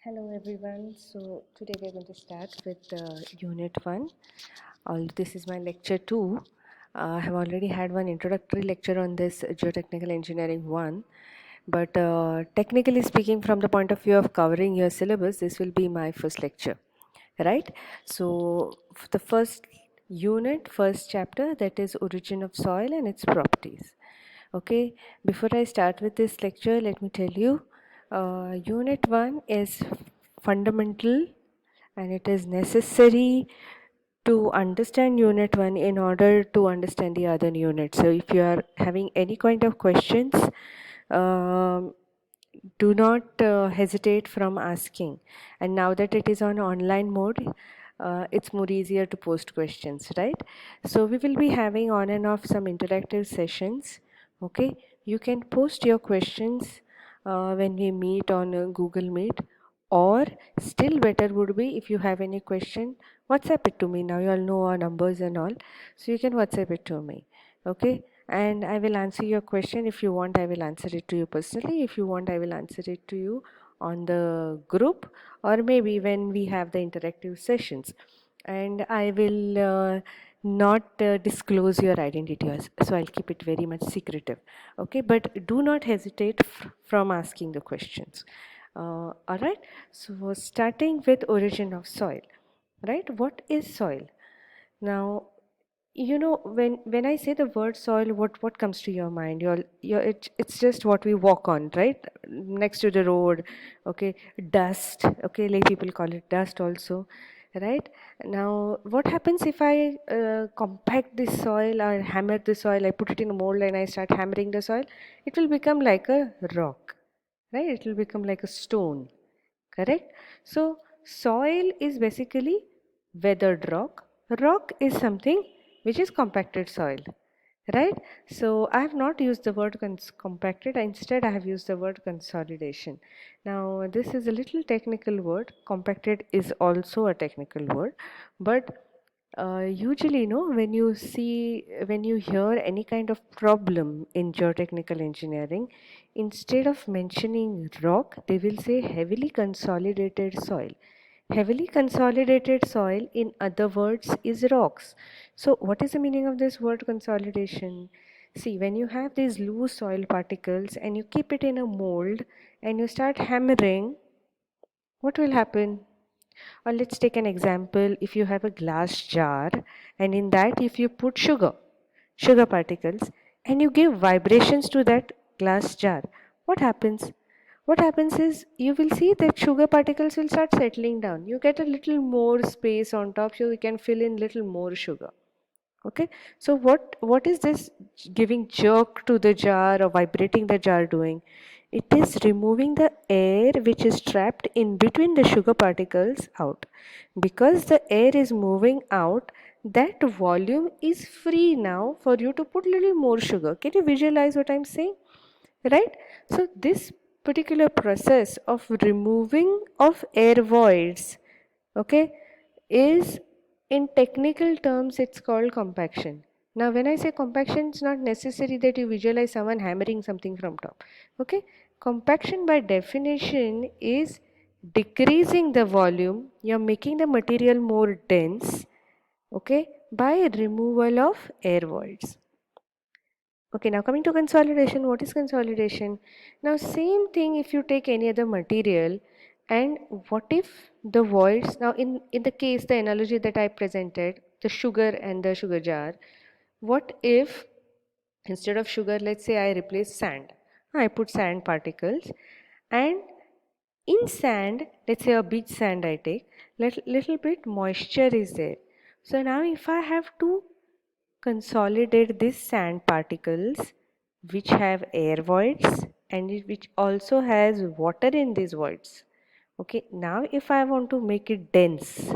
Hello everyone. So today we're going to start with Unit 1. This is my lecture 2. I have already had one introductory lecture on this Geotechnical Engineering 1. But technically speaking, from the point of view of covering your syllabus, this will be my first lecture. Right? So the first unit, first chapter, that is Origin of Soil and its Properties. Okay, before I start with this lecture, let me tell you, Unit 1 is fundamental and it is necessary to understand Unit 1 in order to understand the other units. So if you are having any kind of questions, um, do not hesitate from asking. And now that it is on online mode, it's more easier to post questions, right? So we will be having on and off some interactive sessions. Okay, you can post your questions when we meet on Google Meet, or still better would be if you have any question, WhatsApp it to me. Now you all know our numbers and all, so you can WhatsApp it to me. Okay, and I will answer your question. If you want, I will answer it to you personally. If you want, I will answer it to you on the group, or maybe when we have the interactive sessions. And I will not disclose your identity, so I'll keep it very much secretive. Okay, but do not hesitate from asking the questions. All right, so starting with origin of soil, right? What is soil? Now, when I say the word soil, what comes to your mind? It's just what we walk on, right? Next to the road. Okay, dust. Okay, lay people call it dust also, right? Now what happens if I compact this soil or hammer the soil? I put it in a mold and I start hammering the soil. It will become like a rock, right? It will become like a stone, correct? So soil is basically weathered rock. Rock is something which is compacted soil, right? So I have not used the word compacted. Instead I have used the word consolidation. Now this is a little technical word. Compacted is also a technical word, but usually, when you hear any kind of problem in geotechnical engineering, instead of mentioning rock, they will say heavily consolidated soil. Heavily consolidated soil, in other words, is rocks. So, what is the meaning of this word consolidation? See, when you have these loose soil particles and you keep it in a mold and you start hammering, what will happen? Or let's take an example. If you have a glass jar and in that if you put sugar particles, and you give vibrations to that glass jar, what happens? What happens is you will see that sugar particles will start settling down. You get a little more space on top so you can fill in little more sugar. Okay, so what is this giving jerk to the jar or vibrating the jar doing? It is removing the air which is trapped in between the sugar particles out. Because the air is moving out, that volume is free now for you to put little more sugar. Can you visualize what I'm saying? Right? So this particular process of removing of air voids, okay, is, in technical terms, it's called compaction. Now when I say compaction, it's not necessary that you visualize someone hammering something from top. Okay, compaction by definition is decreasing the volume. You're making the material more dense, okay, by removal of air voids. Okay, now coming to consolidation, what is consolidation? Now same thing if you take any other material, and what if the voids, now in the case, the analogy that I presented, the sugar and the sugar jar, what if instead of sugar, let's say I replace sand. I put sand particles, and in sand, let's say a beach sand I take, little bit moisture is there. So now if I have to consolidate these sand particles which have air voids and which also has water in these voids. Okay, now if I want to make it dense,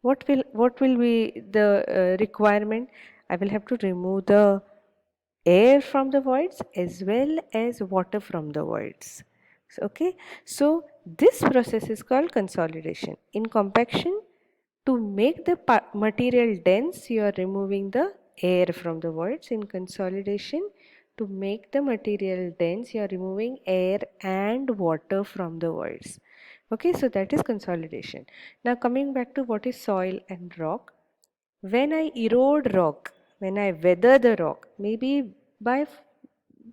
what will be the requirement? I will have to remove the air from the voids as well as water from the voids. Okay, so this process is called consolidation. In compaction, to make the material dense, you are removing the air from the voids. In consolidation, to make the material dense, you are removing air and water from the voids. Okay, so that is consolidation. Now coming back to what is soil and rock. When I erode rock, when I weather the rock, maybe by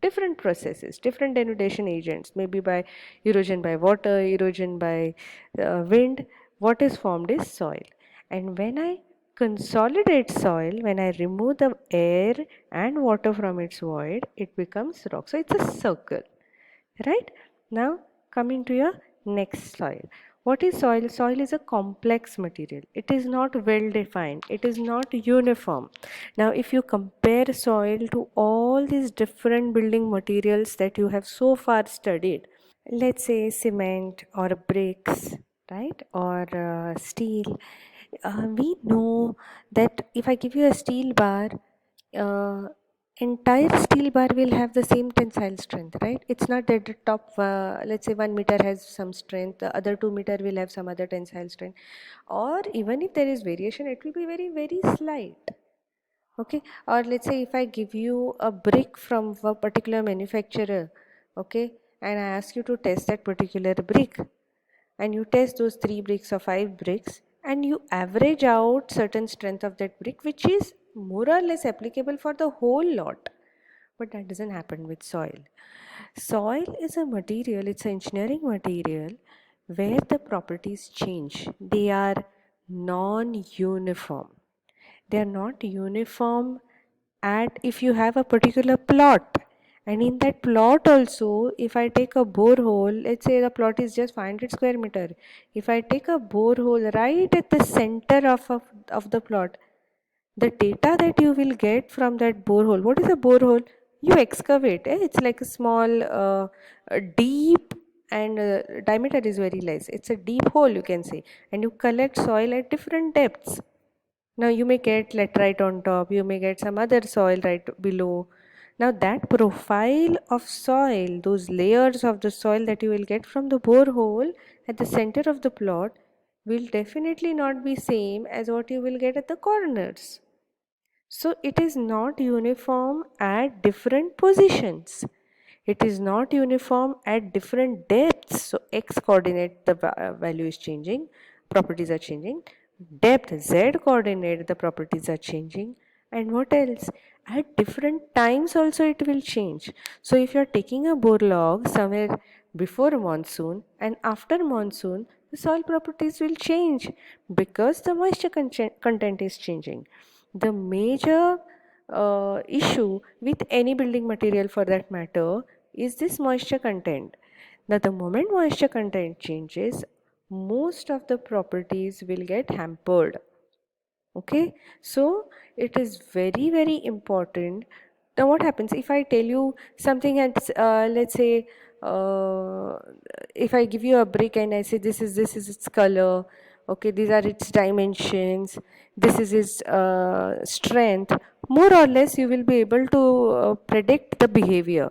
different processes, different denudation agents, maybe by erosion by water, erosion by wind, what is formed is soil. And when I consolidate soil, when I remove the air and water from its void, it becomes rock. So it's a circle, right? Now coming to your next soil. What is soil? Soil is a complex material. It is not well defined. It is not uniform. Now if you compare soil to all these different building materials that you have so far studied, let's say cement or bricks, right, or steel, we know that if I give you a steel bar, uh, entire steel bar will have the same tensile strength, right? It's not that the top, let's say 1 meter has some strength, the other 2 meter will have some other tensile strength, or even if there is variation, it will be very, very slight. Okay, or let's say if I give you a brick from a particular manufacturer, okay, and I ask you to test that particular brick, and you test those 3 bricks or 5 bricks, and you average out certain strength of that brick, which is more or less applicable for the whole lot. But that doesn't happen with soil. Soil is a material, it's an engineering material where the properties change. They are non-uniform. They are not uniform at if you have a particular plot, and in that plot also, if I take a borehole, let's say the plot is just 500 square meter, if I take a borehole right at the center of the plot, the data that you will get from that borehole, what is a borehole? You excavate, it's like a small a deep, and diameter is very less, it's a deep hole, you can say, and you collect soil at different depths. Now you may get laterite on top, you may get some other soil right below. Now that profile of soil, those layers of the soil that you will get from the borehole at the center of the plot will definitely not be same as what you will get at the corners. So it is not uniform at different positions. It is not uniform at different depths. So x coordinate, the value is changing, properties are changing. Depth z coordinate, the properties are changing. And what else? At different times also it will change. So if you are taking a bore log somewhere before monsoon and after monsoon, the soil properties will change because the moisture content is changing. The major issue with any building material for that matter is this moisture content. Now the moment moisture content changes, most of the properties will get hampered. Okay, so it is very, very important. Now what happens if I tell you something, and let's say uh, if I give you a brick and I say this is its color, okay, these are its dimensions, this is its strength, more or less you will be able to predict the behavior.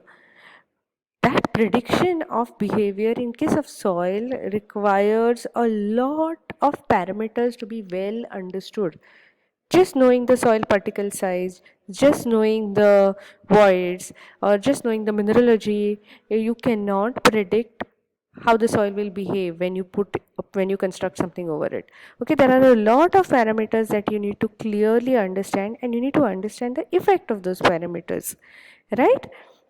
That prediction of behavior in case of soil requires a lot of parameters to be well understood. Just knowing the soil particle size, just knowing the voids, or just knowing the mineralogy, you cannot predict how the soil will behave when you construct something over it. Okay, there are a lot of parameters that you need to clearly understand, and you need to understand the effect of those parameters, right?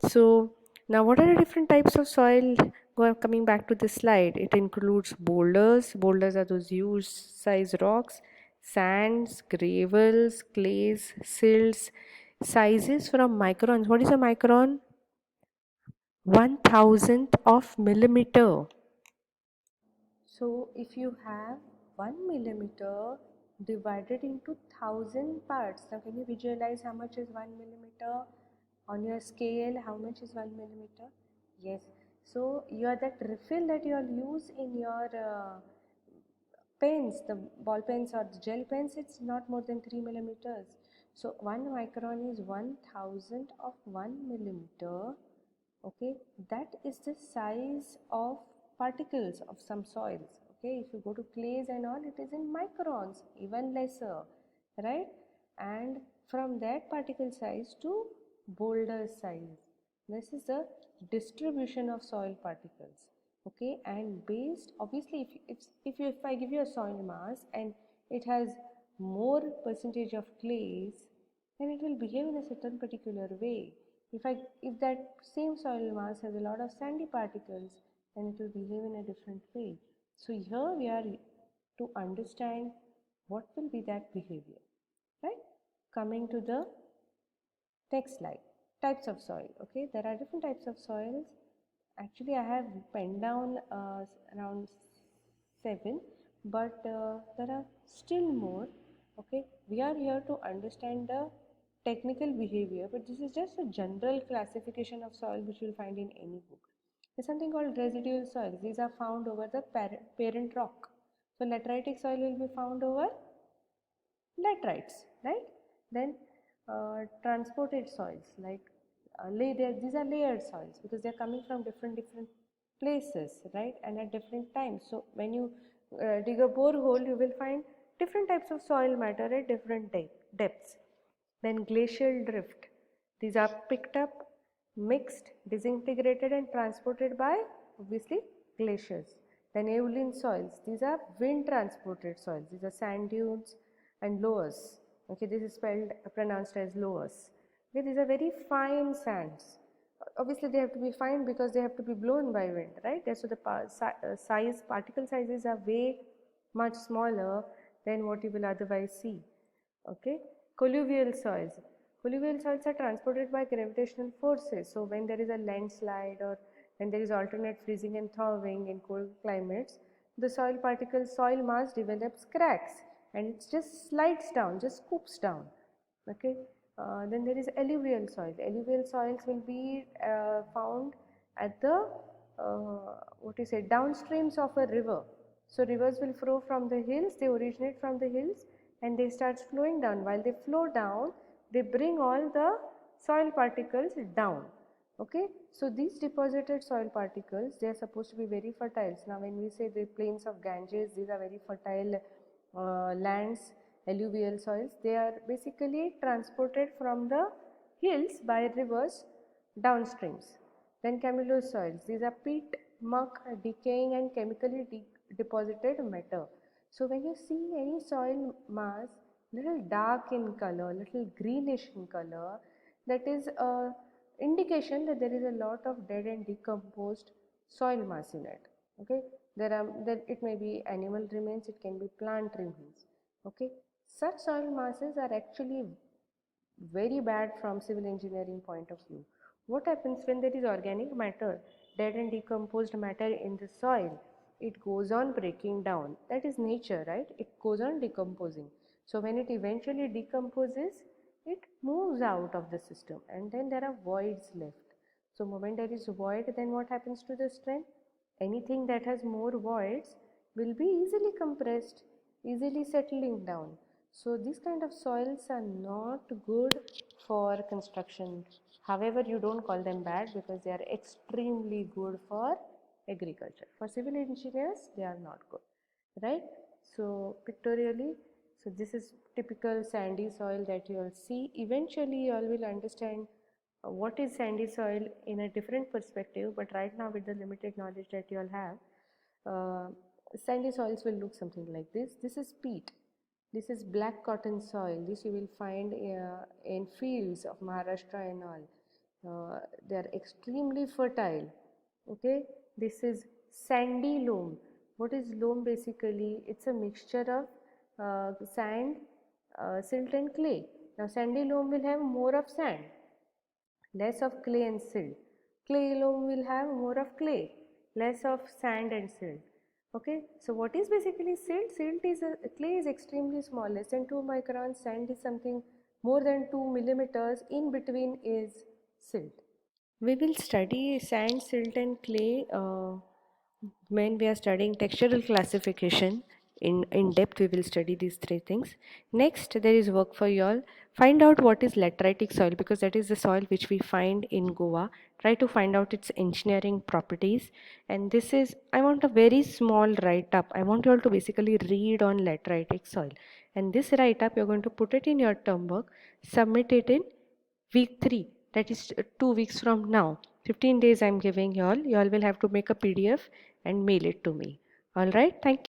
So now what are the different types of soil? Coming back to this slide, it includes boulders. Boulders are those huge size rocks, sands, gravels, clays, silts, sizes from microns. What is a micron? 1,000th of millimeter. So if you have 1 millimeter divided into 1,000 parts, now can you visualize how much is 1 millimeter on your scale? How much is 1 millimeter? Yes. So you are that refill that you all use in your pens, the ball pens or the gel pens, it's not more than 3 millimeters. So 1 micron is 1,000th of 1 millimeter. Okay, that is the size of particles of some soils. Okay, if you go to clays and all, it is in microns, even lesser, right? And from that particle size to boulder size, this is the distribution of soil particles. Okay, and based, obviously, if I give you a soil mass and it has more percentage of clays, then it will behave in a certain particular way. If that same soil mass has a lot of sandy particles, then it will behave in a different way. So here we are to understand what will be that behavior, right? Coming to the next slide, types of soil. Okay, there are different types of soils. Actually, I have penned down around 7, but there are still more. Okay, we are here to understand the technical behavior, but this is just a general classification of soil which you will find in any book. There's something called residual soils. These are found over the parent rock. So lateritic soil will be found over laterites, right? Then transported soils, like these are layered soils because they are coming from different places, right, and at different times. So when you dig a borehole, you will find different types of soil matter at different depths. Then glacial drift, these are picked up, mixed, disintegrated and transported by obviously glaciers. Then Eolene soils, these are wind transported soils. These are sand dunes and loess. Okay, this is pronounced as loess. Okay, these are very fine sands. Obviously they have to be fine because they have to be blown by wind, right? So the particle sizes are way much smaller than what you will otherwise see. Okay, colluvial soils. Colluvial soils are transported by gravitational forces. So when there is a landslide or when there is alternate freezing and thawing in cold climates, the soil mass develops cracks and it just slides down, just scoops down. Okay, then there is alluvial soil. Alluvial soils will be found at the downstreams of a river. So rivers will flow from the hills, they originate from the hills and they start flowing down. While they flow down, they bring all the soil particles down. Okay, so these deposited soil particles, they are supposed to be very fertile. Now when we say the plains of Ganges, these are very fertile lands, alluvial soils, they are basically transported from the hills by rivers downstreams. Then camellose soils, these are peat, muck, decaying and chemically deposited matter. So when you see any soil mass little dark in color, little greenish in color, that is a indication that there is a lot of dead and decomposed soil mass in it. Okay, it may be animal remains, it can be plant remains. Okay, such soil masses are actually very bad from civil engineering point of view. What happens when there is organic matter, dead and decomposed matter in the soil? It goes on breaking down. That is nature, right? It goes on decomposing. So when it eventually decomposes, it moves out of the system and then there are voids left. So moment there is void, then what happens to the strength? Anything that has more voids will be easily compressed, easily settling down. So these kind of soils are not good for construction. However, you don't call them bad because they are extremely good for agriculture. For civil engineers, they are not good, right? So pictorially, so this is typical sandy soil that you all see. Eventually, you all will understand what is sandy soil in a different perspective, but right now with the limited knowledge that you all have, uh, sandy soils will look something like this. This is peat. This is black cotton soil. This you will find in fields of Maharashtra and all. They are extremely fertile. Okay, this is sandy loam. What is loam basically? It's a mixture of sand, silt and clay. Now sandy loam will have more of sand, less of clay and silt. Clay loam will have more of clay, less of sand and silt. Okay, so what is basically silt? Silt is clay is extremely small, less than 2 microns. Sand is something more than 2 millimeters. In between is silt. We will study sand, silt and clay when we are studying textural classification. In depth we will study these three things. Next, there is work for you all. Find out what is lateritic soil because that is the soil which we find in Goa. Try to find out its engineering properties. And this is, I want a very small write-up. I want you all to basically read on lateritic soil. And this write-up, you're going to put it in your term work, submit it in week 3, that is 2 weeks from now. 15 days I'm giving you all will have to make a PDF and mail it to me. All right, thank you.